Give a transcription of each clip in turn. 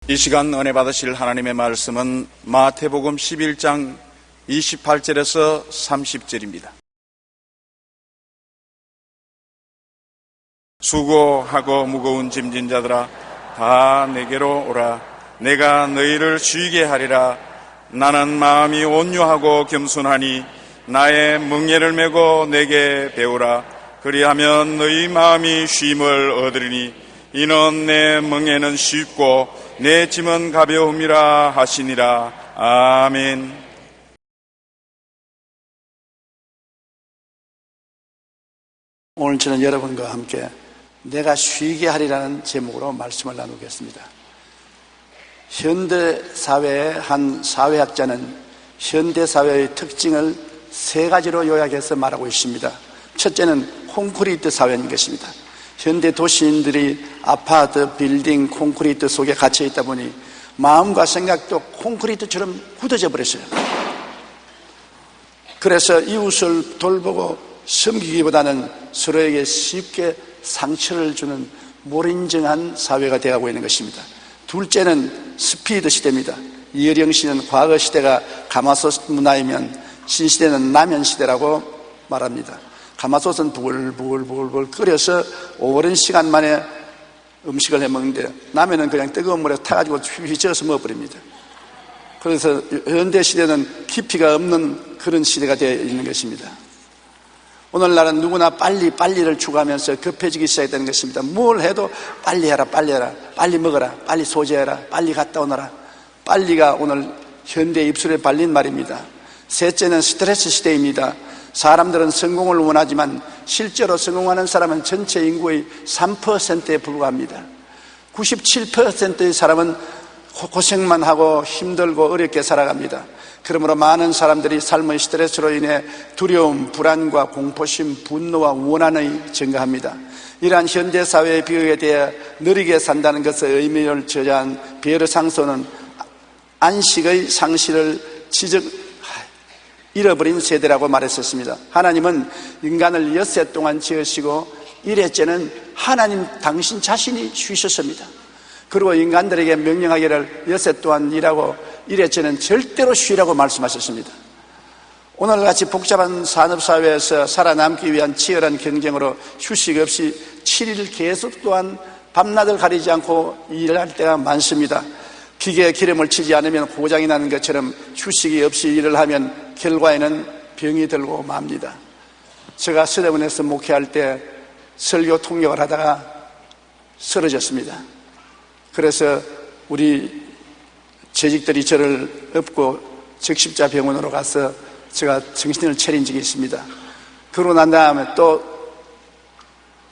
이 시간 은혜 받으실 하나님의 말씀은 마태복음 11장 28절에서 30절입니다. 수고하고 무거운 짐진 자들아 다 내게로 오라. 내가 너희를 쉬게 하리라. 나는 마음이 온유하고 겸손하니 나의 멍에를 메고 내게 배우라. 그리하면 너희 마음이 쉼을 얻으리니 이는 내 멍에는 쉽고 내 짐은 가벼움이라 하시니라. 아멘. 오늘 저는 여러분과 함께 내가 쉬게 하리라는 제목으로 말씀을 나누겠습니다. 현대사회의 한 사회학자는 현대사회의 특징을 세 가지로 요약해서 말하고 있습니다. 첫째는 콘크리트 사회인 것입니다. 현대 도시인들이 아파트, 빌딩, 콘크리트 속에 갇혀 있다 보니 마음과 생각도 콘크리트처럼 굳어져 버렸어요. 그래서 이웃을 돌보고 섬기기보다는 서로에게 쉽게 상처를 주는 무인정한 사회가 되어가고 있는 것입니다. 둘째는 스피드 시대입니다. 이어령 씨는 과거 시대가 가마솥 문화이면 신시대는 라면 시대라고 말합니다. 가마솥은 부글부글 끓여서 오랜 시간 만에 음식을 해 먹는데 라면은 그냥 뜨거운 물에 타가지고 휘저어서 먹어버립니다. 그래서 현대 시대는 깊이가 없는 그런 시대가 되어 있는 것입니다. 오늘날은 누구나 빨리를 추구하면서 급해지기 시작했다는 것입니다. 뭘 해도 빨리 해라, 빨리 먹어라, 빨리 소지해라, 빨리 갔다 오너라. 빨리가 오늘 현대 입술에 발린 말입니다. 셋째는 스트레스 시대입니다. 사람들은 성공을 원하지만 실제로 성공하는 사람은 전체 인구의 3%에 불과합니다. 97%의 사람은 고생만 하고 힘들고 어렵게 살아갑니다. 그러므로 많은 사람들이 삶의 스트레스로 인해 두려움, 불안과 공포심, 분노와 원한이 증가합니다. 이러한 현대사회의 비극에 대해 느리게 산다는 것의 의미를 저자한 비에르 상소는 안식의 상실을 잃어버린 세대라고 말했었습니다. 하나님은 인간을 엿새 동안 지으시고 일회째는 하나님 당신 자신이 쉬셨습니다. 그리고 인간들에게 명령하기를 엿새 동안 일하고 일회째는 절대로 쉬라고 말씀하셨습니다. 오늘같이 복잡한 산업사회에서 살아남기 위한 치열한 경쟁으로 휴식 없이 7일 계속 또한 밤낮을 가리지 않고 일할 때가 많습니다. 기계에 기름을 치지 않으면 고장이 나는 것처럼 휴식이 없이 일을 하면 결과에는 병이 들고 맙니다. 제가 서대문에서 목회할 때 설교 통역을 하다가 쓰러졌습니다. 그래서 우리 재직들이 저를 업고 적십자 병원으로 가서 제가 정신을 차린 적이 있습니다. 그러고 난 다음에 또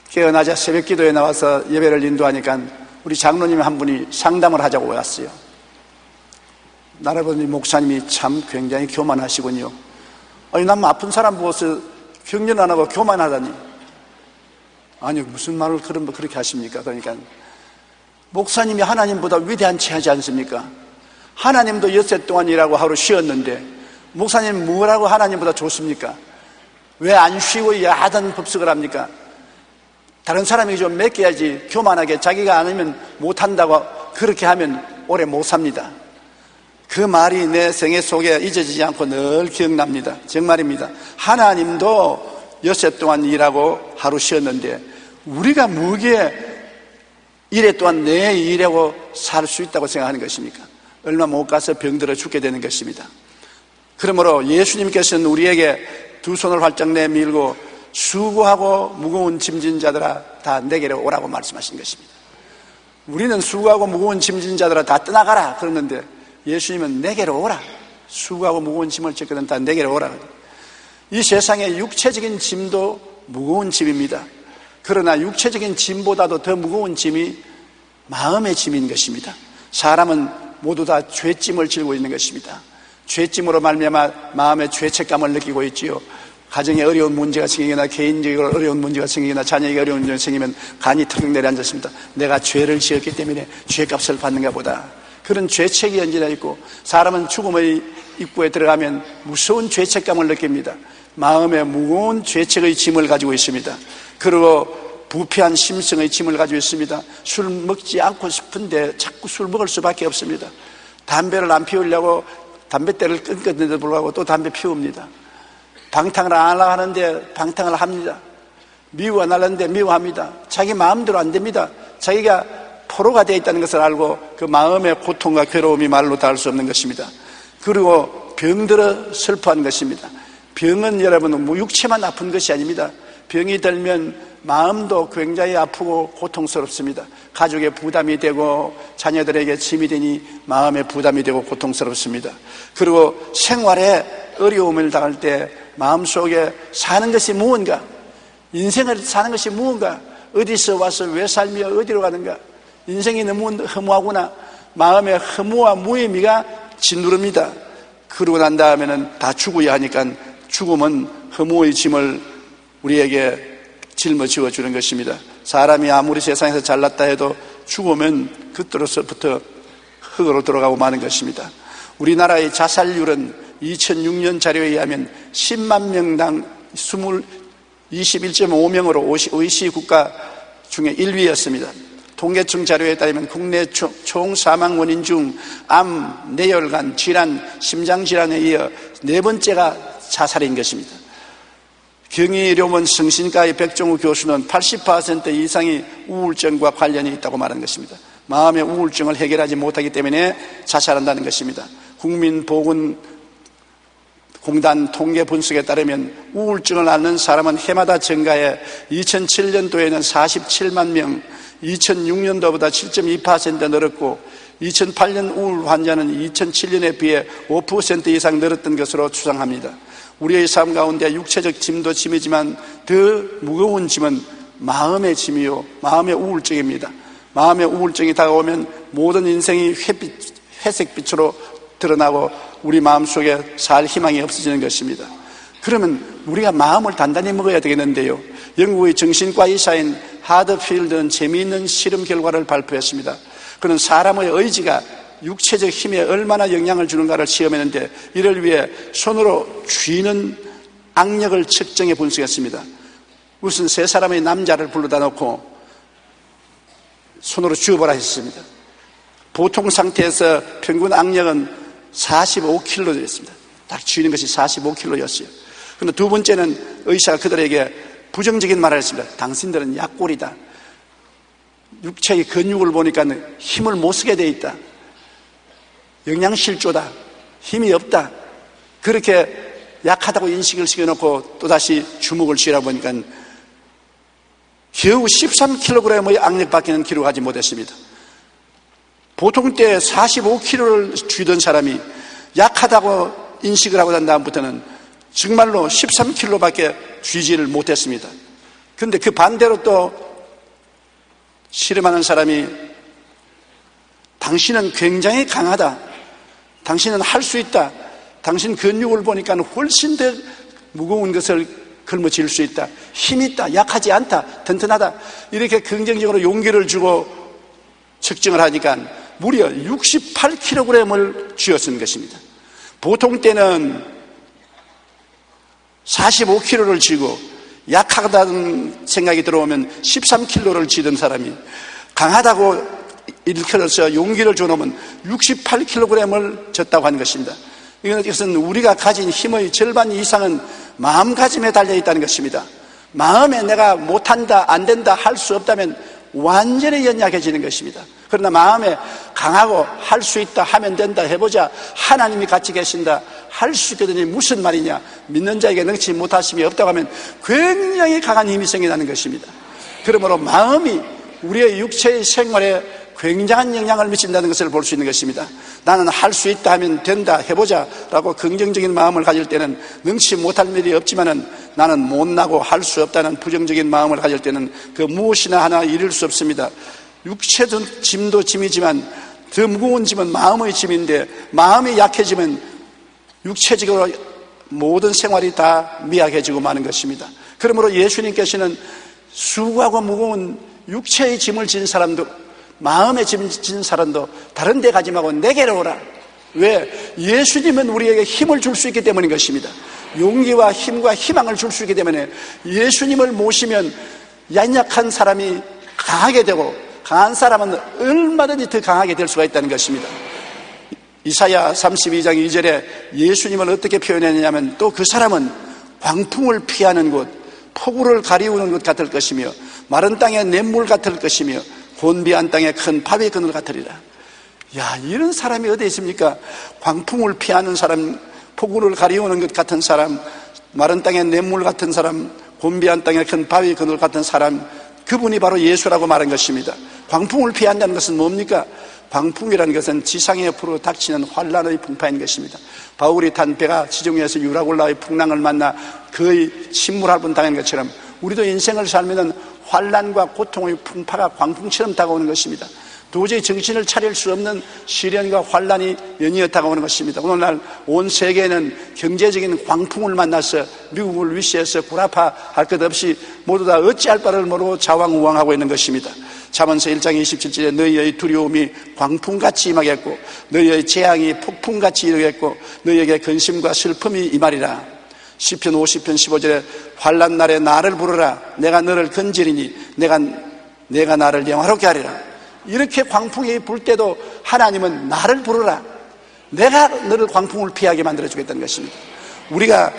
깨어나자 새벽 기도에 나와서 예배를 인도하니까 우리 장로님 한 분이 상담을 하자고 왔어요. 나라버니 목사님이 참 굉장히 교만하시군요. 아니, 남 아픈 사람 보고서 격려 안 하고 교만하다니. 아니, 무슨 말을 그렇게 하십니까? 그러니까 목사님이 하나님보다 위대한 체하지 않습니까? 하나님도 엿새 동안 일하고 하루 쉬었는데 목사님 뭐라고 하나님보다 좋습니까? 왜 안 쉬고 야단 법석을 합니까? 다른 사람이 좀 맡겨야지. 교만하게 자기가 안 하면 못한다고 그렇게 하면 오래 못 삽니다. 그 말이 내 생애 속에 잊어지지 않고 늘 기억납니다. 정말입니다. 하나님도 엿새 동안 일하고 하루 쉬었는데 우리가 뭐기에 일해 동안 내 일하고 살 수 있다고 생각하는 것입니까? 얼마 못 가서 병들어 죽게 되는 것입니다. 그러므로 예수님께서는 우리에게 두 손을 활짝 내밀고 수고하고 무거운 짐진 자들아 다 내게로 오라고 말씀하신 것입니다. 우리는 수고하고 무거운 짐진 자들아 다 떠나가라 그러는데 예수님은 내게로 오라. 수고하고 무거운 짐을 졌거든 다 내게로 오라. 이 세상의 육체적인 짐도 무거운 짐입니다. 그러나 육체적인 짐보다도 더 무거운 짐이 마음의 짐인 것입니다. 사람은 모두 다 죄짐을 지고 있는 것입니다. 죄짐으로 말미암아 마음의 죄책감을 느끼고 있지요. 가정에 어려운 문제가 생기거나 개인적으로 어려운 문제가 생기거나 자녀에게 어려운 문제가 생기면 간이 턱 내려앉았습니다. 내가 죄를 지었기 때문에 죄값을 받는가 보다. 그런 죄책이 얹어져 있고 사람은 죽음의 입구에 들어가면 무서운 죄책감을 느낍니다. 마음에 무거운 죄책의 짐을 가지고 있습니다. 그리고 부패한 심성의 짐을 가지고 있습니다. 술 먹지 않고 싶은데 자꾸 술 먹을 수밖에 없습니다. 담배를 안 피우려고 담뱃대를 끊겼는데도 불구하고 또 담배 피웁니다. 방탕을 안 하려고 하는데 방탕을 합니다. 미워 안 하려는데 미워합니다. 자기 마음대로 안 됩니다. 자기가 포로가 되어 있다는 것을 알고 그 마음의 고통과 괴로움이 말로 닿을 수 없는 것입니다. 그리고 병들어 슬퍼하는 것입니다. 병은 여러분 육체만 아픈 것이 아닙니다. 병이 들면 마음도 굉장히 아프고 고통스럽습니다. 가족의 부담이 되고 자녀들에게 짐이 되니 마음의 부담이 되고 고통스럽습니다. 그리고 생활에 어려움을 당할 때 마음속에 사는 것이 무언가, 인생을 사는 것이 무언가, 어디서 와서 왜 살며 어디로 가는가, 인생이 너무 허무하구나, 마음의 허무와 무의미가 짓누릅니다. 그러고 난 다음에는 다 죽어야 하니까 죽음은 허무의 짐을 우리에게 짊어지어 주는 것입니다. 사람이 아무리 세상에서 잘났다 해도 죽으면 그때로서부터 흙으로 들어가고 마는 것입니다. 우리나라의 자살률은 2006년 자료에 의하면 10만 명당 21.5명으로 OECD 국가 중에 1위였습니다. 통계청 자료에 따르면 국내 총 사망 원인 중 암, 뇌혈관, 질환, 심장질환에 이어 네 번째가 자살인 것입니다. 경희료원 성신과의 백종우 교수는 80% 이상이 우울증과 관련이 있다고 말하는 것입니다. 마음의 우울증을 해결하지 못하기 때문에 자살한다는 것입니다. 국민보건공단 통계 분석에 따르면 우울증을 앓는 사람은 해마다 증가해 2007년도에는 47만 명, 2006년도보다 7.2% 늘었고 2008년 우울 환자는 2007년에 비해 5% 이상 늘었던 것으로 추정합니다. 우리의 삶 가운데 육체적 짐도 짐이지만 더 무거운 짐은 마음의 짐이요, 마음의 우울증입니다. 마음의 우울증이 다가오면 모든 인생이 회색빛으로 드러나고 우리 마음속에 살 희망이 없어지는 것입니다. 그러면 우리가 마음을 단단히 먹어야 되겠는데요, 영국의 정신과 의사인 하드필드는 재미있는 실험 결과를 발표했습니다. 그는 사람의 의지가 육체적 힘에 얼마나 영향을 주는가를 시험했는데 이를 위해 손으로 쥐는 악력을 측정해 분석했습니다. 우선 세 사람의 남자를 불러다 놓고 손으로 쥐어보라 했습니다. 보통 상태에서 평균 악력은 45kg였습니다. 딱 쥐는 것이 45kg였어요. 그런데 두 번째는 의사가 그들에게 부정적인 말을 했습니다. 당신들은 약골이다. 육체의 근육을 보니까 힘을 못 쓰게 돼 있다. 영양실조다. 힘이 없다. 그렇게 약하다고 인식을 시켜놓고 또다시 주먹을 쥐라 보니까 겨우 13kg의 악력밖에는 기록하지 못했습니다. 보통 때 45kg를 쥐던 사람이 약하다고 인식을 하고 난 다음부터는 정말로 13kg밖에 쥐지를 못했습니다. 그런데 그 반대로 또 실험하는 사람이 당신은 굉장히 강하다. 당신은 할 수 있다. 당신 근육을 보니까 훨씬 더 무거운 것을 걸머쥘 수 있다. 힘이 있다. 약하지 않다. 튼튼하다. 이렇게 긍정적으로 용기를 주고 측정을 하니까 무려 68kg을 쥐었은 것입니다. 보통 때는 45kg를 쥐고 약하다는 생각이 들어오면 13kg를 쥐던 사람이 강하다고 일컬어서 용기를 줘놓으면 68kg을 졌다고 하는 것입니다. 이것은 우리가 가진 힘의 절반 이상은 마음가짐에 달려있다는 것입니다. 마음에 내가 못한다, 안 된다, 할 수 없다면 완전히 연약해지는 것입니다. 그러나 마음에 강하고 할 수 있다, 하면 된다, 해보자, 하나님이 같이 계신다, 할 수 있거든요. 무슨 말이냐, 믿는 자에게 능치 못하심이 없다고 하면 굉장히 강한 힘이 생겨나는 것입니다. 그러므로 마음이 우리의 육체의 생활에 굉장한 영향을 미친다는 것을 볼 수 있는 것입니다. 나는 할 수 있다 하면 된다, 해보자 라고 긍정적인 마음을 가질 때는 능치 못할 일이 없지만은 나는 못나고 할 수 없다는 부정적인 마음을 가질 때는 그 무엇이나 하나 이룰 수 없습니다. 육체도 짐도 짐이지만 더 무거운 짐은 마음의 짐인데 마음이 약해지면 육체적으로 모든 생활이 다 미약해지고 마는 것입니다. 그러므로 예수님께서는 수고하고 무거운 육체의 짐을 진 사람도, 마음의 짐을 진 사람도 다른 데 가지 말고 내게로 오라. 왜? 예수님은 우리에게 힘을 줄 수 있기 때문인 것입니다. 용기와 힘과 희망을 줄 수 있기 때문에 예수님을 모시면 연약한 사람이 강하게 되고 강한 사람은 얼마든지 더 강하게 될 수가 있다는 것입니다. 이사야 32장 2절에 예수님을 어떻게 표현했냐면 또 그 사람은 광풍을 피하는 곳, 폭우를 가리우는 것 같을 것이며 마른 땅의 냇물 같을 것이며 곤비한 땅의 큰 바위 그늘 같으리라. 야, 이런 사람이 어디 있습니까? 광풍을 피하는 사람, 폭우를 가리우는 것 같은 사람, 마른 땅의 냇물 같은 사람, 곤비한 땅의 큰 바위 그늘 같은 사람, 그분이 바로 예수라고 말한 것입니다. 광풍을 피한다는 것은 뭡니까? 광풍이라는 것은 지상에 옆으로 닥치는 환란의 풍파인 것입니다. 바울이 탄 배가 지중해에서 유라굴라의 풍랑을 만나 거의 침몰할 뻔당한 것처럼 우리도 인생을 살면은 환란과 고통의 풍파가 광풍처럼 다가오는 것입니다. 도저히 정신을 차릴 수 없는 시련과 환란이 연이어 다가오는 것입니다. 오늘날 온 세계는 경제적인 광풍을 만나서 미국을 위시해서 구라파할 것 없이 모두 다 어찌할 바를 모르고 자왕우왕하고 있는 것입니다. 잠언서 1장 27절에 너희의 두려움이 광풍같이 임하겠고 너희의 재앙이 폭풍같이 이르겠고 너희에게 근심과 슬픔이 임하리라. 시편 50편 15절에 환난 날에 나를 부르라. 내가 너를 건지리니 내가 나를 영화롭게 하리라. 이렇게 광풍이 불 때도 하나님은 나를 부르라. 내가 너를 광풍을 피하게 만들어주겠다는 것입니다. 우리가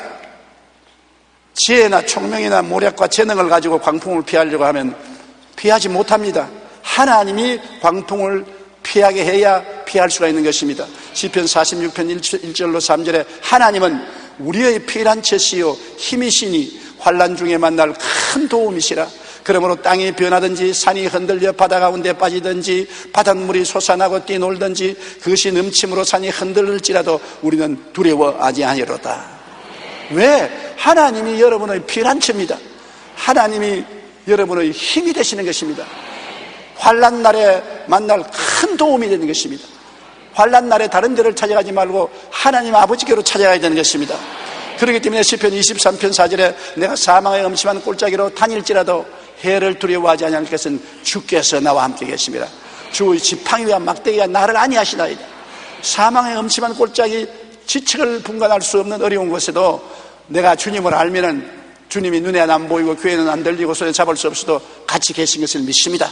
지혜나 총명이나 모략과 재능을 가지고 광풍을 피하려고 하면 피하지 못합니다. 하나님이 광풍을 피하게 해야 피할 수가 있는 것입니다. 시편 46편 1절로 3절에 하나님은 우리의 피난처시요 힘이시니 환난 중에 만날 큰 도움이시라. 그러므로 땅이 변하든지 산이 흔들려 바다 가운데 빠지든지 바닷물이 솟아나고 뛰놀든지 그것이 넘침으로 산이 흔들릴지라도 우리는 두려워하지 아니로다. 왜? 하나님이 여러분의 피난처입니다. 하나님이 여러분의 힘이 되시는 것입니다. 환난 날에 만날 큰 도움이 되는 것입니다. 환난 날에 다른 데를 찾아가지 말고 하나님 아버지께로 찾아가야 되는 것입니다. 그렇기 때문에 시편 23편 4절에 내가 사망의 음침한 골짜기로 다닐지라도 해를 두려워하지 아니할 것은 주께서 나와 함께 계십니다. 주의 지팡이와 막대기가 나를 안위하시나이다. 사망의 음침한 골짜기, 지책을 분간할 수 없는 어려운 곳에도 내가 주님을 알면은 주님이 눈에는 안 보이고 귀에는 안 들리고 손에 잡을 수 없어도 같이 계신 것을 믿습니다.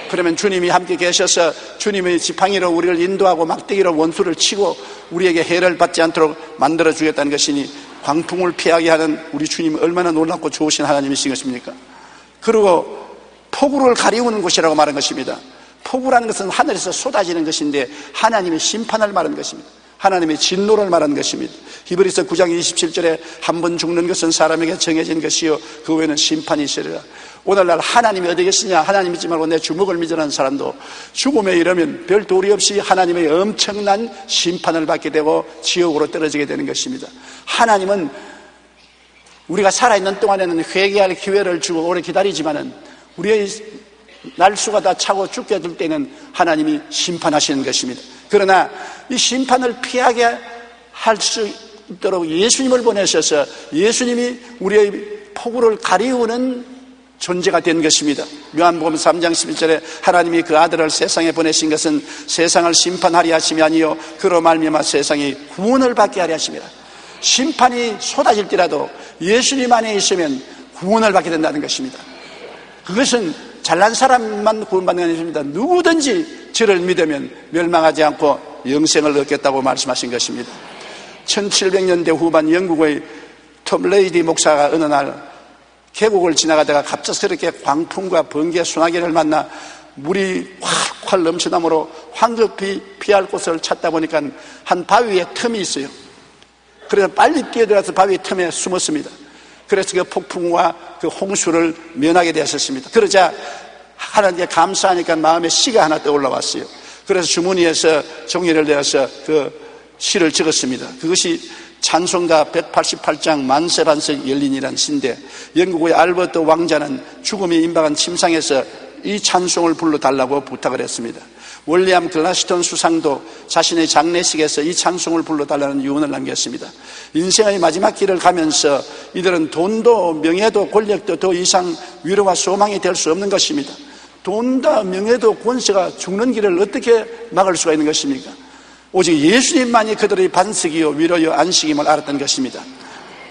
그러면 주님이 함께 계셔서 주님의 지팡이로 우리를 인도하고 막대기로 원수를 치고 우리에게 해를 받지 않도록 만들어 주겠다는 것이니 광풍을 피하게 하는 우리 주님이 얼마나 놀랍고 좋으신 하나님이신 것입니까? 그리고 폭우를 가리우는 곳이라고 말한 것입니다. 폭우라는 것은 하늘에서 쏟아지는 것인데 하나님의 심판을 말하는 것입니다. 하나님의 진노를 말하는 것입니다. 히브리서 9장 27절에 한 번 죽는 것은 사람에게 정해진 것이요 그 후에는 심판이 있으리라. 오늘날 하나님이 어디 계시냐, 하나님 믿지 말고 내 주먹을 믿으라는 사람도 죽음에 이르면 별 도리 없이 하나님의 엄청난 심판을 받게 되고 지옥으로 떨어지게 되는 것입니다. 하나님은 우리가 살아있는 동안에는 회개할 기회를 주고 오래 기다리지만은 우리의 날수가 다 차고 죽게 될 때는 하나님이 심판하시는 것입니다. 그러나 이 심판을 피하게 할 수 있도록 예수님을 보내셔서 예수님이 우리의 폭우를 가리우는 존재가 된 것입니다. 요한복음 3장 11절에 하나님이 그 아들을 세상에 보내신 것은 세상을 심판하리 하심이 아니요 그로 말미암아 세상이 구원을 받게 하리 하심이라. 심판이 쏟아질지라도 예수님 안에 있으면 구원을 받게 된다는 것입니다. 그것은 잘난 사람만 구원받는 게 아닙니다. 누구든지 저를 믿으면 멸망하지 않고 영생을 얻겠다고 말씀하신 것입니다. 1700년대 후반 영국의 톰 레이디 목사가 어느 날 계곡을 지나가다가 갑작스럽게 광풍과 번개, 소나기를 만나 물이 확확 넘쳐나므로 황급히 피할 곳을 찾다 보니까 한 바위에 틈이 있어요. 그래서 빨리 뛰어들어서 바위 틈에 숨었습니다. 그래서 그 폭풍과 그 홍수를 면하게 되었습니다. 그러자 하나님께 감사하니까 마음에 시가 하나 떠올라왔어요. 그래서 주머니에서 종이를 내어서 그 시를 적었습니다. 그것이 찬송가 188장 만세반석 열린이라는 시인데 영국의 알버트 왕자는 죽음이 임박한 침상에서 이 찬송을 불러달라고 부탁을 했습니다. 월리암 글라스턴 수상도 자신의 장례식에서 이 찬송을 불러달라는 유언을 남겼습니다. 인생의 마지막 길을 가면서 이들은 돈도 명예도 권력도 더 이상 위로와 소망이 될 수 없는 것입니다. 돈도 명예도 권세가 죽는 길을 어떻게 막을 수가 있는 것입니까? 오직 예수님만이 그들의 반석이요 위로요 안식임을 알았던 것입니다.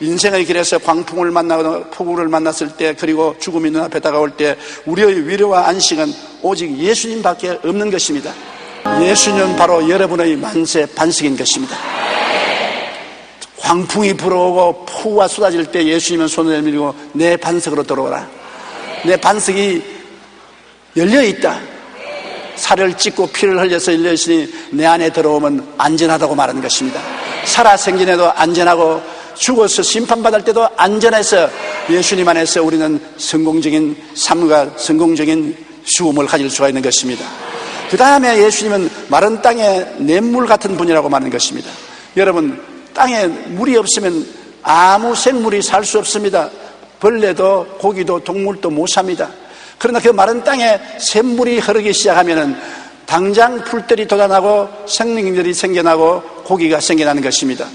인생의 길에서 광풍을 만나거나 폭우를 만났을 때, 그리고 죽음이 눈앞에 다가올 때 우리의 위로와 안식은 오직 예수님밖에 없는 것입니다. 예수님은 바로 여러분의 만세 반석인 것입니다. 광풍이 불어오고 폭우가 쏟아질 때 예수님은 손을 내밀고 내 반석으로 돌아오라. 내 반석이 열려있다. 살을 찢고 피를 흘려서 열려있으니 내 안에 들어오면 안전하다고 말하는 것입니다. 살아 생전에도 안전하고 죽어서 심판받을 때도 안전해서 예수님 안에서 우리는 성공적인 삶과 성공적인 죽음을 가질 수가 있는 것입니다. 그 다음에 예수님은 마른 땅에 냇물 같은 분이라고 말하는 것입니다. 여러분, 땅에 물이 없으면 아무 생물이 살 수 없습니다. 벌레도 고기도 동물도 못 삽니다. 그러나 그 마른 땅에 샘물이 흐르기 시작하면 당장 풀들이 돋아나고 생명들이 생겨나고 고기가 생겨나는 것입니다.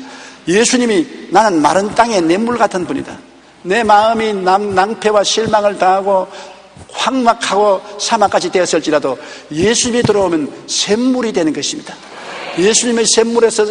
예수님이 나는 마른 땅에 냇물 같은 분이다. 내 마음이 낭패와 실망을 당하고 황막하고 사막까지 되었을지라도 예수님이 들어오면 샘물이 되는 것입니다. 예수님의 샘물에서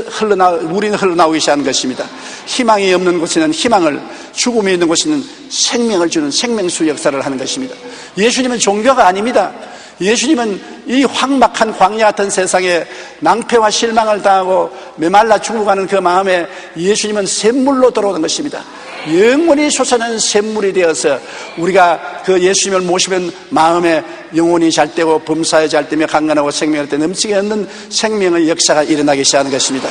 물이 흘러나오기 시작하는 것입니다. 희망이 없는 곳에는 희망을, 죽음이 있는 곳에는 생명을 주는 생명수 역사를 하는 것입니다. 예수님은 종교가 아닙니다. 예수님은 이 황막한 광야 같은 세상에 낭패와 실망을 당하고 메말라 죽어가는 그 마음에 예수님은 샘물로 들어오는 것입니다. 영원히 솟아나는 샘물이 되어서 우리가 그 예수님을 모시면 마음에 영혼이 잘 되고 범사에 잘 되며 강건하고 생명할 때 넘치게 얻는 생명의 역사가 일어나기 시작하는 것입니다.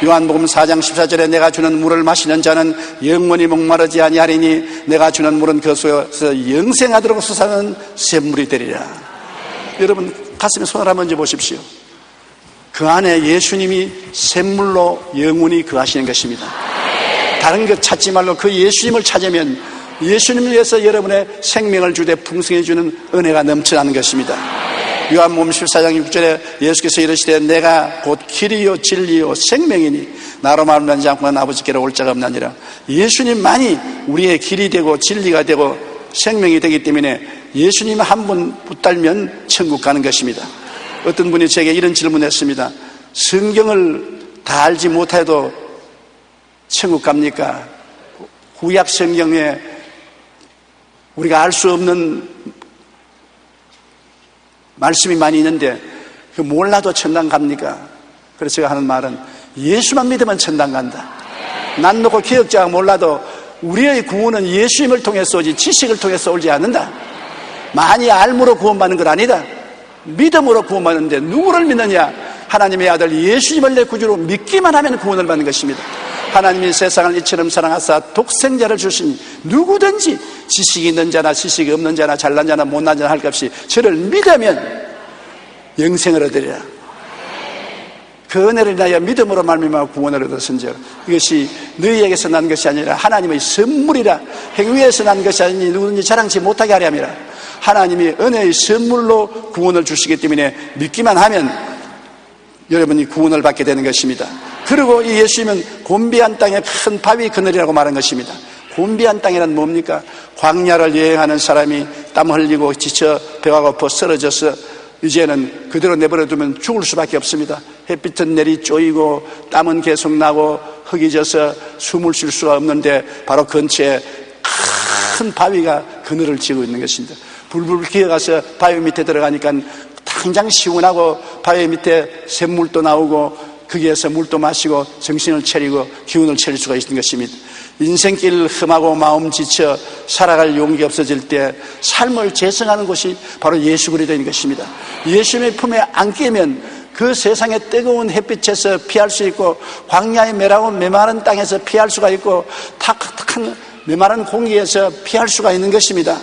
요한복음 4장 14절에 내가 주는 물을 마시는 자는 영원히 목마르지 아니하리니 내가 주는 물은 그 속에서 영생하도록 솟아나는 샘물이 되리라. 여러분, 가슴에 손을 한번 얹어 보십시오. 그 안에 예수님이 샘물로 영원히 거하시는 것입니다. 다른 것 찾지 말고 그 예수님을 찾으면 예수님을 위해서 여러분의 생명을 주되 풍성해 주는 은혜가 넘쳐나는 것입니다. 요한복음 14장 6절에 예수께서 이르시되 내가 곧 길이요 진리요 생명이니 나로 말하지 않고는 아버지께로 올 자가 없나니라. 예수님만이 우리의 길이 되고 진리가 되고 생명이 되기 때문에 예수님 한 분 붙들면 천국 가는 것입니다. 어떤 분이 제게 이런 질문을 했습니다. 성경을 다 알지 못해도 천국 갑니까? 구약 성경에 우리가 알 수 없는 말씀이 많이 있는데 그 몰라도 천당 갑니까? 그래서 제가 하는 말은 예수만 믿으면 천당 간다. 난 놓고 기억자가 몰라도 우리의 구원은 예수님을 통해서 오지 지식을 통해서 오지 않는다. 많이 알므로 구원받는 건 아니다. 믿음으로 구원받는데 누구를 믿느냐? 하나님의 아들 예수님을 내 구주로 믿기만 하면 구원을 받는 것입니다. 하나님이 세상을 이처럼 사랑하사 독생자를 주시니 누구든지 지식이 있는 자나 지식이 없는 자나 잘난 자나 못난 자나 할 것 없이 저를 믿으면 영생을 얻으리라. 그 은혜를 인하여 믿음으로 말미암아 구원을 얻었은즉 이것이 너희에게서 난 것이 아니라 하나님의 선물이라. 행위에서 난 것이 아니니 누구든지 자랑치 못하게 하려 함이라. 하나님이 은혜의 선물로 구원을 주시기 때문에 믿기만 하면 여러분이 구원을 받게 되는 것입니다. 그리고 이 예수님은 곤비한 땅에 큰 바위 그늘이라고 말한 것입니다. 곤비한 땅이란 뭡니까? 광야를 여행하는 사람이 땀 흘리고 지쳐 배가 고파 쓰러져서 이제는 그대로 내버려두면 죽을 수밖에 없습니다. 햇빛은 내리 쪼이고 땀은 계속 나고 흙이 져서 숨을 쉴 수가 없는데 바로 근처에 큰 바위가 그늘을 지고 있는 것입니다. 불불 기어가서 바위 밑에 들어가니까 당장 시원하고 바위 밑에 샘물도 나오고 거기에서 물도 마시고 정신을 차리고 기운을 차릴 수가 있는 것입니다. 인생길 험하고 마음 지쳐 살아갈 용기가 없어질 때 삶을 재생하는 곳이 바로 예수 그리스도인 것입니다. 예수님의 품에 안기면 그 세상의 뜨거운 햇빛에서 피할 수 있고 광야의 메라운 메마른 땅에서 피할 수가 있고 탁탁한 메마른 공기에서 피할 수가 있는 것입니다.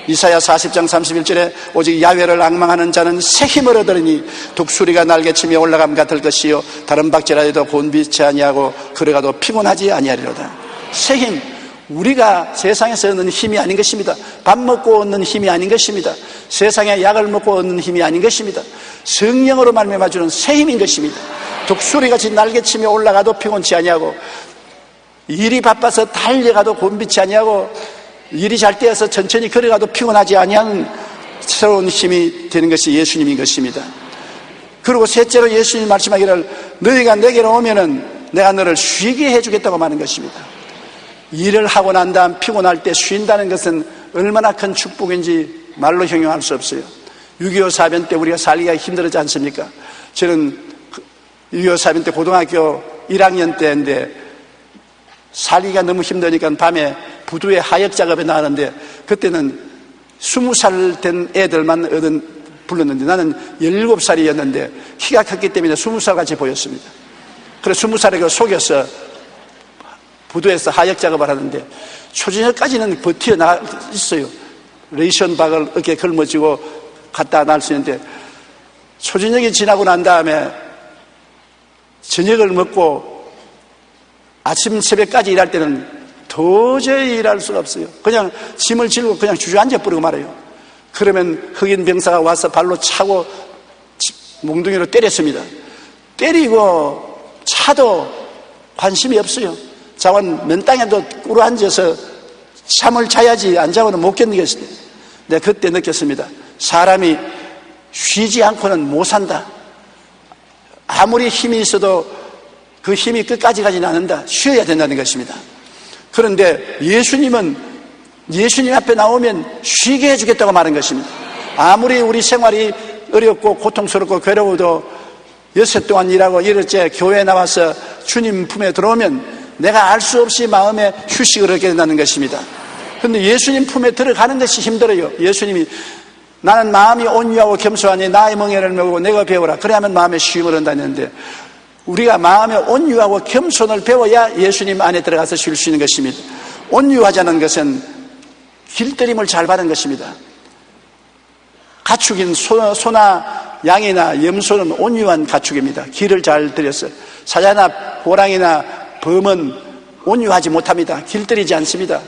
이사야 40장 31절에 오직 야훼를 앙망하는 자는 새 힘을 얻으리니 독수리가 날개치며 올라감 같을 것이요 다른 박질하여도 곤비치 아니하고 걸어가도 피곤하지 아니하리로다. 새 힘, 우리가 세상에서 얻는 힘이 아닌 것입니다. 밥 먹고 얻는 힘이 아닌 것입니다. 세상에 약을 먹고 얻는 힘이 아닌 것입니다. 성령으로 말미암아 주는 새 힘인 것입니다. 독수리같이 날개치며 올라가도 피곤치 아니하고 일이 바빠서 달려가도 곤비치 아니하고 일이 잘 되어서 천천히 걸어가도 피곤하지 아니하는 새로운 힘이 되는 것이 예수님인 것입니다. 그리고 셋째로 예수님이 말씀하기를 너희가 내게로 오면은 내가 너를 쉬게 해주겠다고 말하는 것입니다. 일을 하고 난 다음 피곤할 때 쉰다는 것은 얼마나 큰 축복인지 말로 형용할 수 없어요. 6.25 사변 때 우리가 살기가 힘들었지 않습니까? 저는 6.25 사변 때 고등학교 1학년 때인데 살기가 너무 힘드니까 밤에 부두에 하역 작업에 나가는데 그때는 20살 된 애들만 불렀는데 나는 17살이었는데 키가 컸기 때문에 20살 같이 보였습니다. 그래서 20살에 속여서 부두에서 하역 작업을 하는데 초저녁까지는 버티어 나가 있어요. 레이션 박을 어깨에 걸머쥐고 갔다 날 수 있는데 초저녁이 지나고 난 다음에 저녁을 먹고 아침 새벽까지 일할 때는 도저히 일할 수가 없어요. 그냥 짐을 지고 그냥 주저앉아 버리고 말아요. 그러면 흑인 병사가 와서 발로 차고 몽둥이로 때렸습니다. 때리고 차도 관심이 없어요. 자원 맨 땅에도 꿇어 앉아서 잠을 자야지 안 자고는 못 견디겠어요. 내가 그때 느꼈습니다. 사람이 쉬지 않고는 못 산다. 아무리 힘이 있어도 그 힘이 끝까지 가지는 않는다. 쉬어야 된다는 것입니다. 그런데 예수님은 예수님 앞에 나오면 쉬게 해주겠다고 말한 것입니다. 아무리 우리 생활이 어렵고 고통스럽고 괴로워도 6해 동안 일하고 이럴째 교회에 나와서 주님 품에 들어오면 내가 알 수 없이 마음에 휴식을 얻게 된다는 것입니다. 그런데 예수님 품에 들어가는 것이 힘들어요. 예수님이 나는 마음이 온유하고 겸손하니 나의 멍에를 메고 내가 배우라. 그래야만 마음에 쉼을 얻는다는데 우리가 마음에 온유하고 겸손을 배워야 예수님 안에 들어가서 쉴 수 있는 것입니다. 온유하자는 것은 길들임을 잘 받은 것입니다. 가축인 소나 양이나 염소는 온유한 가축입니다. 길을 잘 들여서 사자나 호랑이나 범은 온유하지 못합니다. 길들이지 않습니다.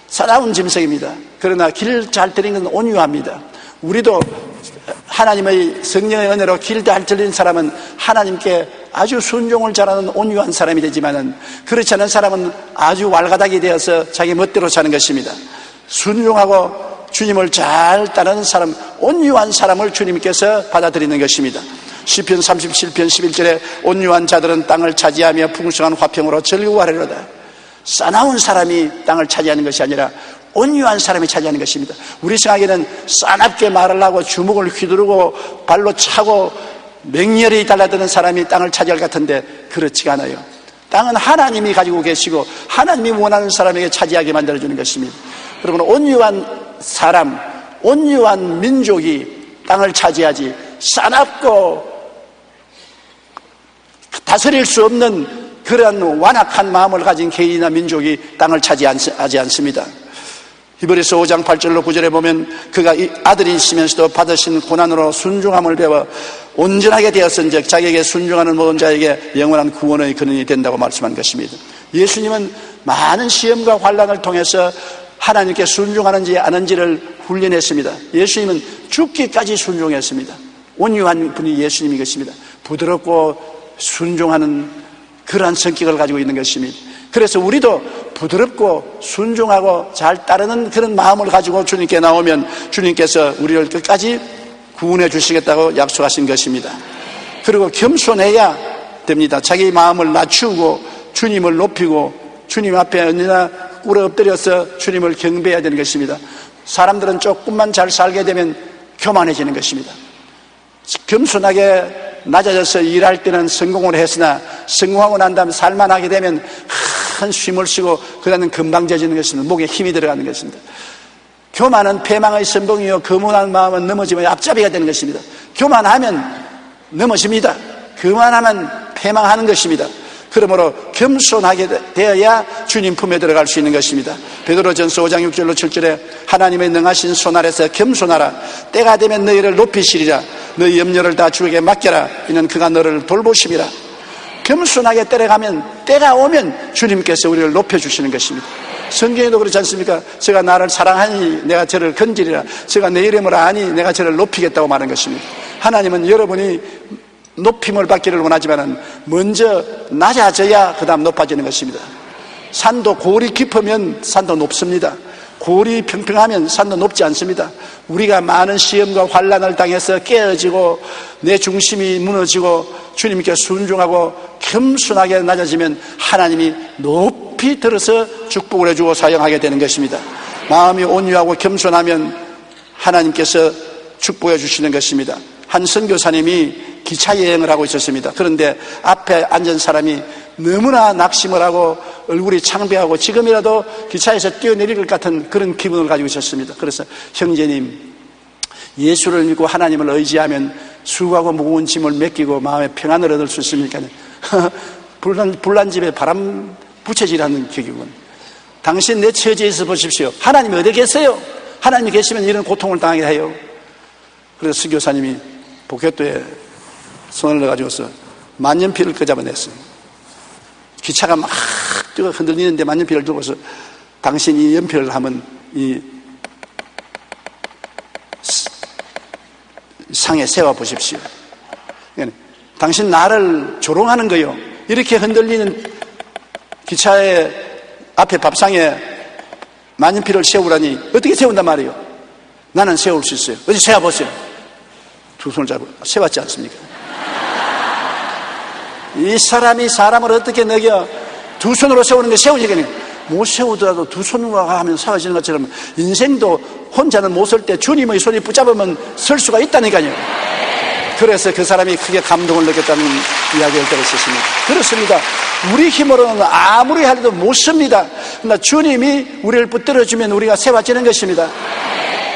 사나운 짐승입니다. 그러나 길 잘 들이는 건 온유합니다. 우리도 하나님의 성령의 은혜로 길 잘 들린 사람은 하나님께 아주 순종을 잘하는 온유한 사람이 되지만은 그렇지 않은 사람은 아주 왈가닥이 되어서 자기 멋대로 사는 것입니다. 순종하고 주님을 잘 따르는 사람, 온유한 사람을 주님께서 받아들이는 것입니다. 시편 37편 11절에 온유한 자들은 땅을 차지하며 풍성한 화평으로 즐거워하리로다. 싸나운 사람이 땅을 차지하는 것이 아니라 온유한 사람이 차지하는 것입니다. 우리 생각에는 싸납게 말을 하고 주먹을 휘두르고 발로 차고 맹렬히 달라드는 사람이 땅을 차지할 것 같은데 그렇지가 않아요. 땅은 하나님이 가지고 계시고 하나님이 원하는 사람에게 차지하게 만들어주는 것입니다. 여러분, 온유한 사람, 온유한 민족이 땅을 차지하지 싸납고 다스릴 수 없는 그런 완악한 마음을 가진 개인이나 민족이 땅을 차지하지 않습니다. 히브리서 5장 8절로 9절에 보면 그가 아들이 있으면서도 받으신 고난으로 순종함을 배워 온전하게 되었은즉 자기에게 순종하는 모든 자에게 영원한 구원의 근원이 된다고 말씀한 것입니다. 예수님은 많은 시험과 환난을 통해서 하나님께 순종하는지 아는지를 훈련했습니다. 예수님은 죽기까지 순종했습니다. 온유한 분이 예수님인 것입니다. 부드럽고 순종하는 그러한 성격을 가지고 있는 것입니다. 그래서 우리도 부드럽고 순종하고 잘 따르는 그런 마음을 가지고 주님께 나오면 주님께서 우리를 끝까지 구원해 주시겠다고 약속하신 것입니다. 그리고 겸손해야 됩니다. 자기 마음을 낮추고 주님을 높이고 주님 앞에 언제나 꿇어 엎드려서 주님을 경배해야 되는 것입니다. 사람들은 조금만 잘 살게 되면 교만해지는 것입니다. 겸손하게 낮아져서 일할 때는 성공을 했으나 성공하고 난 다음에 살만하게 되면 큰 쉼을 쉬고 그다음에 금방 져지는 것입니다. 목에 힘이 들어가는 것입니다. 교만은 패망의 선봉이요 거문한 마음은 넘어지면 앞잡이가 되는 것입니다. 교만하면 넘어집니다. 교만하면 패망하는 것입니다. 그러므로 겸손하게 되어야 주님 품에 들어갈 수 있는 것입니다. 베드로전서 5장 6절로 7절에 하나님의 능하신 손 아래서 겸손하라. 때가 되면 너희를 높이시리라. 너희 염려를 다 주에게 맡겨라. 이는 그가 너를 돌보심이라. 겸손하게 따라가면 때가 오면 주님께서 우리를 높여주시는 것입니다. 성경에도 그렇지 않습니까? 제가 나를 사랑하니 내가 저를 건지리라. 제가 내 이름을 아니 내가 저를 높이겠다고 말하는 것입니다. 하나님은 여러분이 높임을 받기를 원하지만 먼저 낮아져야 그 다음 높아지는 것입니다. 산도 골이 깊으면 산도 높습니다. 골이 평평하면 산도 높지 않습니다. 우리가 많은 시험과 환난을 당해서 깨어지고 내 중심이 무너지고 주님께 순종하고 겸손하게 낮아지면 하나님이 높이 깊이 들어서 축복을 해주고 사용하게 되는 것입니다. 마음이 온유하고 겸손하면 하나님께서 축복해 주시는 것입니다. 한 선교사님이 기차 여행을 하고 있었습니다. 그런데 앞에 앉은 사람이 너무나 낙심을 하고 얼굴이 창백하고 지금이라도 기차에서 뛰어내릴 것 같은 그런 기분을 가지고 있었습니다. 그래서 형제님, 예수를 믿고 하나님을 의지하면 수고하고 무거운 짐을 맡기고 마음의 평안을 얻을 수 있습니까? 불난 집에 바람 부채질하는 격이군. 당신 내 처지에 있어 보십시오. 하나님이 어디 계세요? 하나님이 계시면 이런 고통을 당하게 해요. 그래서 선교사님이 복귀도에 손을 넣어가지고서 만년필을 끄잡아냈어요. 기차가 막 흔들리는데 만년필을 들고서 당신 이 연필을 하면 이 상에 세워 보십시오. 당신 나를 조롱하는 거요. 이렇게 흔들리는 기차의 앞에 밥상에 만년필을 세우라니 어떻게 세운단 말이에요? 나는 세울 수 있어요. 어디 세워보세요. 두 손을 잡고 세웠지 않습니까? 이 사람이 사람을 어떻게 먹여? 두 손으로 세우는 게 세우지겠네요. 못 세우더라도 두 손으로 하면 세워지는 것처럼 인생도 혼자는 못 설 때 주님의 손이 붙잡으면 설 수가 있다니까요. 그래서 그 사람이 크게 감동을 느꼈다는 이야기를 들었습니다. 그렇습니다. 우리 힘으로는 아무리 해도 못 섭니다. 그러나 주님이 우리를 붙들어주면 우리가 세워지는 것입니다.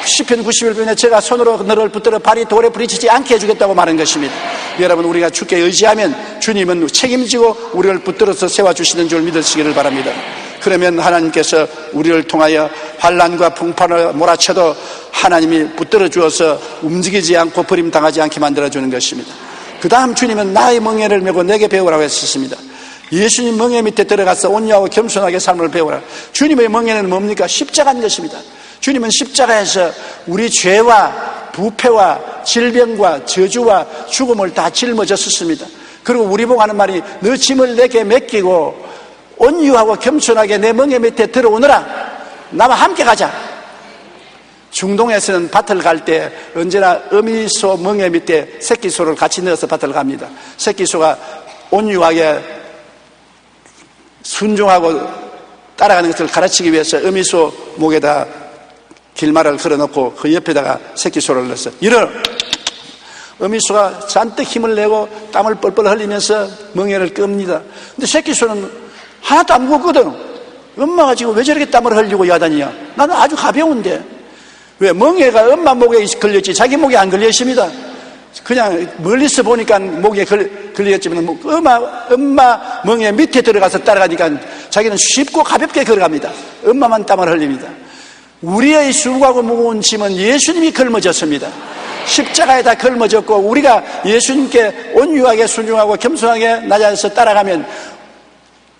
시편 91편에 제가 손으로 너를 붙들어 발이 돌에 부딪히지 않게 해주겠다고 말한 것입니다. 여러분, 우리가 주께 의지하면 주님은 책임지고 우리를 붙들어서 세워주시는 줄 믿으시기를 바랍니다. 그러면 하나님께서 우리를 통하여 환난과 풍파를 몰아쳐도 하나님이 붙들어 주어서 움직이지 않고 버림당하지 않게 만들어주는 것입니다. 그 다음 주님은 나의 멍에를 메고 내게 배우라고 했었습니다. 예수님 멍에 밑에 들어가서 온유하고 겸손하게 삶을 배우라. 주님의 멍에는 뭡니까? 십자가인 것입니다. 주님은 십자가에서 우리 죄와 부패와 질병과 저주와 죽음을 다 짊어졌습니다. 그리고 우리 보고 하는 말이 너 짐을 내게 맡기고 온유하고 겸손하게 내 멍에 밑에 들어오너라. 나와 함께 가자. 중동에서는 밭을 갈 때 언제나 어미소 멍에 밑에 새끼소를 같이 넣어서 밭을 갑니다. 새끼소가 온유하게 순종하고 따라가는 것을 가르치기 위해서 어미소 목에다 길말을 걸어놓고 그 옆에다가 새끼소를 넣었어요. 일어나! 어미소가 잔뜩 힘을 내고 땀을 뻘뻘 흘리면서 멍에를 끕니다. 근데 새끼소는 하나도 안 무겁거든. 엄마가 지금 왜 저렇게 땀을 흘리고 야단이야? 나는 아주 가벼운데. 왜? 멍에가 엄마 목에 걸렸지 자기 목에 안 걸렸습니다. 그냥 멀리서 보니까 목에 걸렸지만 엄마 멍에 밑에 들어가서 따라가니까 자기는 쉽고 가볍게 걸어갑니다. 엄마만 땀을 흘립니다. 우리의 수고하고 무거운 짐은 예수님이 걸머졌습니다. 십자가에다 걸머졌고 우리가 예수님께 온유하게 순종하고 겸손하게 낮아서 따라가면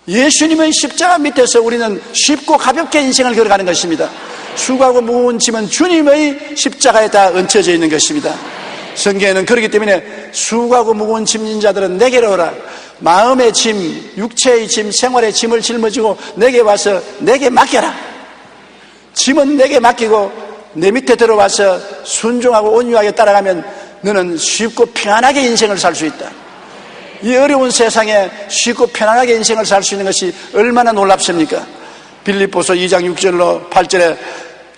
예수님의 십자가 밑에서 우리는 쉽고 가볍게 인생을 걸어가는 것입니다. 수고하고 무거운 짐은 주님의 십자가에 다 얹혀져 있는 것입니다. 성경에는 그렇기 때문에 수고하고 무거운 짐진 자들은 내게로 오라. 마음의 짐, 육체의 짐, 생활의 짐을 짊어지고 내게 와서 내게 맡겨라. 짐은 내게 맡기고 내 밑에 들어와서 순종하고 온유하게 따라가면 너는 쉽고 편안하게 인생을 살 수 있다. 이 어려운 세상에 쉽고 편안하게 인생을 살 수 있는 것이 얼마나 놀랍습니까? 빌립보서 2장 6절로 8절에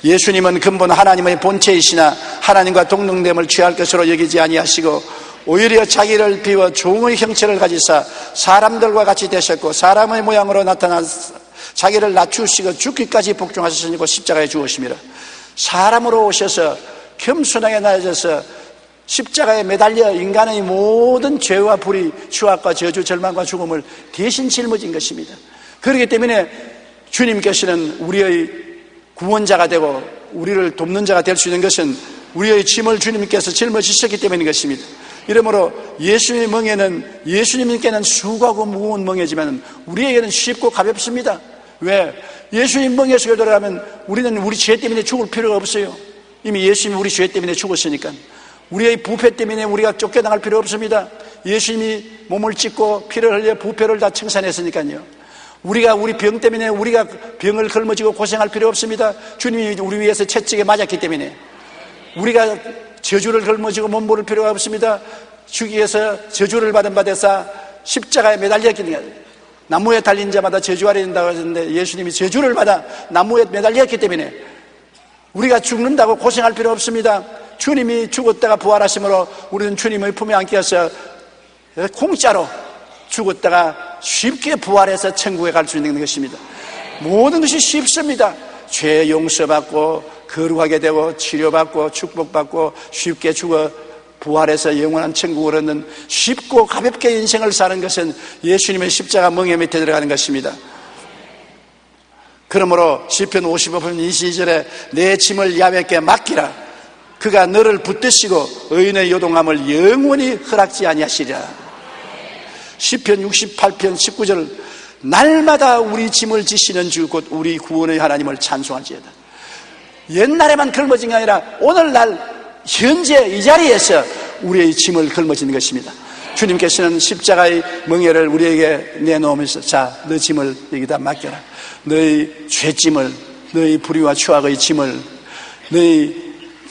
예수님은 근본 하나님의 본체이시나 하나님과 동등됨을 취할 것으로 여기지 아니하시고 오히려 자기를 비워 종의 형체를 가지사 사람들과 같이 되셨고 사람의 모양으로 나타나 자기를 낮추시고 죽기까지 복종하셨으니까 십자가에 죽으심이라. 사람으로 오셔서 겸손하게 낮아져서 십자가에 매달려 인간의 모든 죄와 불의, 추악과 저주, 절망과 죽음을 대신 짊어진 것입니다. 그렇기 때문에 주님께서는 우리의 구원자가 되고 우리를 돕는 자가 될 수 있는 것은 우리의 짐을 주님께서 짊어지셨기 때문인 것입니다. 이러므로 예수님의 멍에는 예수님께는 수고하고 무거운 멍에지만 우리에게는 쉽고 가볍습니다. 왜? 예수님 멍에 속에 들어가면 우리는 우리 죄 때문에 죽을 필요가 없어요. 이미 예수님이 우리 죄 때문에 죽었으니까. 우리의 부패 때문에 우리가 쫓겨나갈 필요 없습니다. 예수님이 몸을 찢고 피를 흘려 부패를 다 청산했으니까요. 우리가 우리 병 때문에 우리가 병을 걸머지고 고생할 필요 없습니다. 주님이 우리 위해서 채찍에 맞았기 때문에. 우리가 저주를 걸머지고 몸부릴 필요가 없습니다. 주기에서 저주를 받은 바 되사 십자가에 매달렸기 때문에. 나무에 달린 자마다 저주하려 된다고 하셨는데 예수님이 저주를 받아 나무에 매달렸기 때문에 우리가 죽는다고 고생할 필요 없습니다. 주님이 죽었다가 부활하심으로 우리는 주님의 품에 안겨서 공짜로 죽었다가 쉽게 부활해서 천국에 갈 수 있는 것입니다. 모든 것이 쉽습니다. 죄 용서받고 거룩하게 되고 치료받고 축복받고 쉽게 죽어 부활해서 영원한 천국을 얻는 쉽고 가볍게 인생을 사는 것은 예수님의 십자가 멍에 밑에 들어가는 것입니다. 그러므로 시편 55편 22절에 내 짐을 야훼께 맡기라. 그가 너를 붙드시고 의인의 요동함을 영원히 허락지 아니하시리라. 시편 68편 19절 날마다 우리 짐을 지시는 주 곧 우리 구원의 하나님을 찬송할지어다. 옛날에만 걸머진 게 아니라 오늘날 현재 이 자리에서 우리의 짐을 걸머지는 것입니다. 주님께서는 십자가의 멍에를 우리에게 내놓으면서 자, 너 짐을 여기다 맡겨라. 너의 죄짐을, 너의 불의와 추악의 짐을, 너의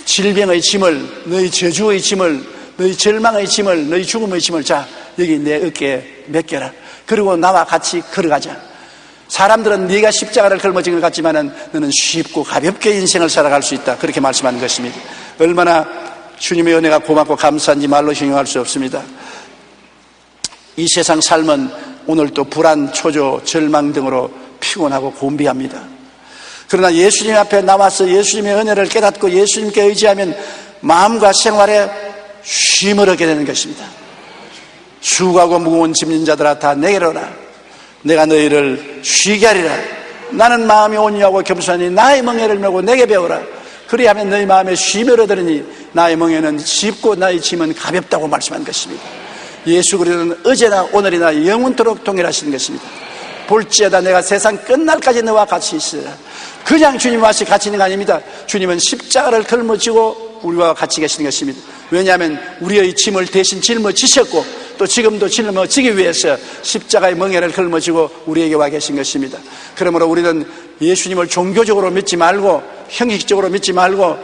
질병의 짐을, 너의 저주의 짐을, 너희 절망의 짐을, 너희 죽음의 짐을 자, 여기 내 어깨에 맡겨라. 그리고 나와 같이 걸어가자. 사람들은 네가 십자가를 걸머진 것 같지만은 너는 쉽고 가볍게 인생을 살아갈 수 있다. 그렇게 말씀하는 것입니다. 얼마나 주님의 은혜가 고맙고 감사한지 말로形容할 수 없습니다. 이 세상 삶은 오늘도 불안, 초조, 절망 등으로 피곤하고 곤비합니다. 그러나 예수님 앞에 나와서 예수님의 은혜를 깨닫고 예수님께 의지하면 마음과 생활에 쉼을 얻게 되는 것입니다. 수고하고 무거운 짐진 자들아 다 내게로 오라. 내가 너희를 쉬게 하리라. 나는 마음이 온유하고 겸손하니 나의 멍에를 메고 내게 배우라. 그리하면 너희 마음에 쉼을 얻으리니 나의 멍에는 쉽고 나의 짐은 가볍다고 말씀한 것입니다. 예수 그리스도는 어제나 오늘이나 영원토록 동일하신 것입니다. 볼지어다 내가 세상 끝날까지 너와 같이 있으라. 그냥 주님과 같이 있는 거 아닙니다. 주님은 십자가를 걸머지고 우리와 같이 계시는 것입니다. 왜냐하면 우리의 짐을 대신 짊어지셨고 또 지금도 짊어지기 위해서 십자가의 멍에를 걸머지고 우리에게 와 계신 것입니다. 그러므로 우리는 예수님을 종교적으로 믿지 말고 형식적으로 믿지 말고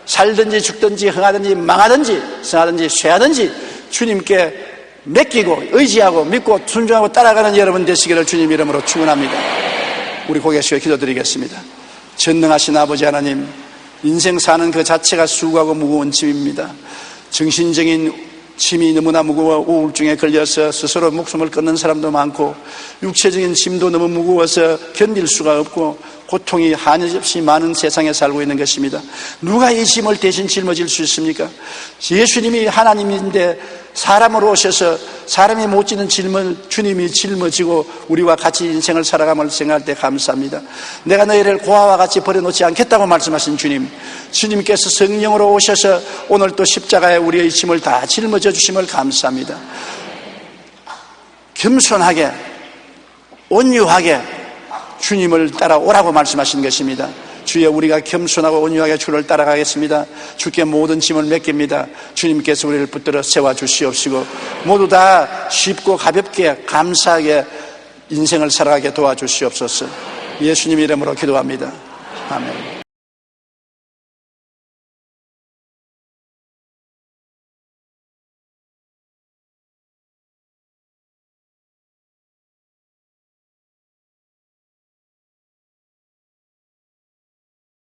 살든지 죽든지 흥하든지 망하든지 성하든지 쇠하든지 주님께 맡기고 의지하고 믿고 순종하고 따라가는 여러분 되시기를 주님 이름으로 축원합니다. 우리 고개 숙여 기도드리겠습니다. 전능하신 아버지 하나님, 인생 사는 그 자체가 수고하고 무거운 짐입니다. 정신적인 짐이 너무나 무거워 우울증에 걸려서 스스로 목숨을 끊는 사람도 많고 육체적인 짐도 너무 무거워서 견딜 수가 없고 고통이 한없이 많은 세상에 살고 있는 것입니다. 누가 이 짐을 대신 짊어질 수 있습니까? 예수님이 하나님인데 사람으로 오셔서 사람이 못 지는 짐을 주님이 짊어지고 우리와 같이 인생을 살아감을 생각할 때 감사합니다. 내가 너희를 고아와 같이 버려놓지 않겠다고 말씀하신 주님, 주님께서 성령으로 오셔서 오늘 또 십자가에 우리의 짐을 다 짊어져 주심을 감사합니다. 겸손하게 온유하게 주님을 따라오라고 말씀하신 것입니다. 주여, 우리가 겸손하고 온유하게 주를 따라가겠습니다. 주께 모든 짐을 맡깁니다. 주님께서 우리를 붙들어 세워주시옵시고 모두 다 쉽고 가볍게 감사하게 인생을 살아가게 도와주시옵소서. 예수님 이름으로 기도합니다. 아멘.